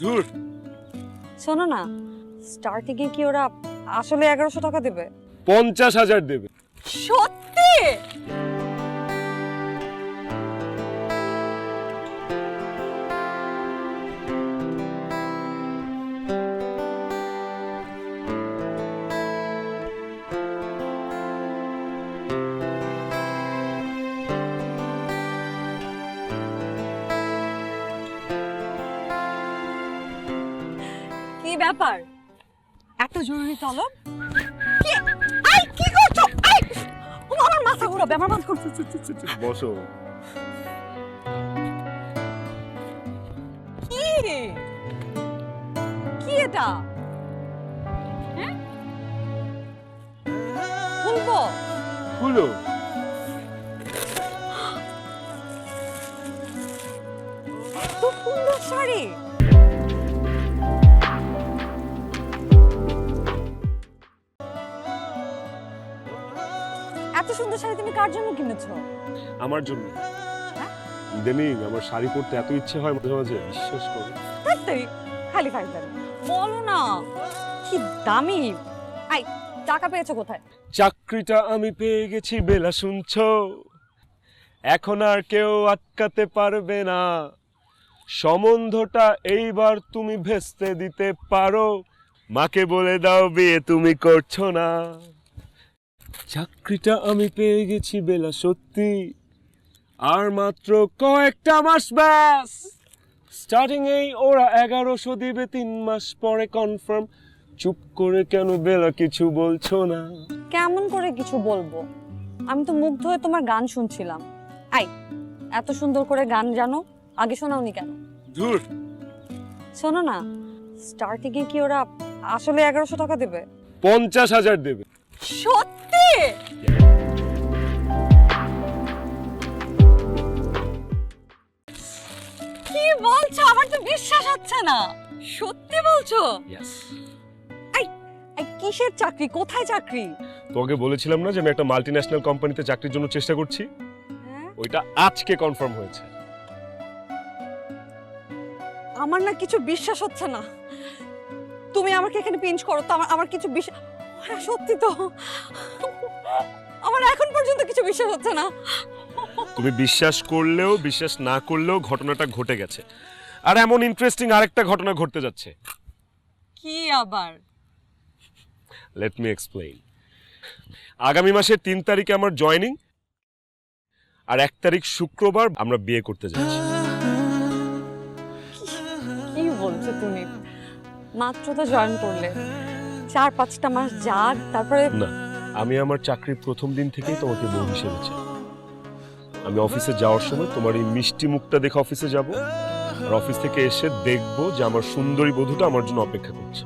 ধুর, শোনো না, স্টার্টিং এ কি ওরা আসলে 1100 টাকা দেবে? 50,000 দেবে। সত্যি? কি ব্যাপার, এত জরুরি তলব? কি করছো? আমার মাথা ঘোরাবে, আমার মাথা ঘুরছে। বসো। কি কি এটা? হ্যাঁ, খুলবো? খুলো। এত সুন্দর শাড়ি। এত সুন্দর শাড়ি তুমি কার জন্য কিনেছো? আমার জন্য। ইদানিং আমার শাড়ি পরতে এত ইচ্ছে হয় মাঝে মাঝে, বিশ্বাস করো। তাড়াতাড়ি, খালি ফাইজলামি বলো না, কি দামি। আই, টাকা পেয়েছো কোথায়? চাকরিটা আমি পেয়ে গেছি বেলা, শুনছো? এখন আর কেউ আটকাতে পারবে না। সম্বন্ধটা এইবার তুমি ভেস্তে দিতে পারো। মাকে বলে দাও বিয়ে তুমি করছো না। চাকরিটা আমি পেয়ে গেছি বেলা, সত্যি। আর মাত্র কয়েকটা মাস ব্যাস। স্টার্টিং এই ওরা 1100 দিবে, 3 মাস পরে কনফার্ম। চুপ করে কেন বেলা কিছু বলছো না? কেমন করে কিছু বলবো? আমি তো মুগ্ধ হয়ে তোমার গান শুনছিলাম। আই, এত সুন্দর করে গান জানো, আগে শোনাওনি কেন? ধুর, শোনো না, স্টার্টিং এ কি ওরা আসলে 1100 টাকা দেবে? 50,000 দেবে। সত্যি? কি বলছো? আমার তো বিশ্বাস হচ্ছে না। সত্যি বলছো? আই, কিসের চাকরি? কোথায় চাকরি? তোকে বলেছিলাম না যে আমি একটা মাল্টিন্যাশনাল কোম্পানিতে চাকরির জন্য চেষ্টা করছি। হ্যাঁ? ওইটা আজকে কনফার্ম হয়েছে। আমার না কিছু বিশ্বাস হচ্ছে না। তুমি আমাকে এখানে পিঞ্চ করো তো, আমার কিছু বিশ্বাস। হ্যাঁ, সত্যি তো। আমার এখন পর্যন্ত কিছু বিশ্বাস হচ্ছে না। তুমি বিশ্বাস করলেও বিশ্বাস না করলেও ঘটনাটা ঘটে গেছে। আর এমন ইন্টারেস্টিং আরেকটা ঘটনা ঘটতে যাচ্ছে। কি আবার? Let me explain. আগামী মাসের 3 তারিখে আমার জয়েনিং, আর 1 তারিখ শুক্রবার আমরা বিয়ে করতে যাচ্ছি। কি বলছো তুমি? মাত্র তো জয়েন করলে, 4-5টা মাস যাক, তারপরে? না, আমি আমার চাকরির প্রথম দিন থেকেই তোমাকে বউ হিসেবে চাই। আমি অফিসে যাওয়ার সময় তোমার এই মিষ্টি মুখটা দেখে অফিসে যাব, আর অফিস থেকে এসে দেখবো যে আমার সুন্দরী বধূটা আমার জন্য অপেক্ষা করছে।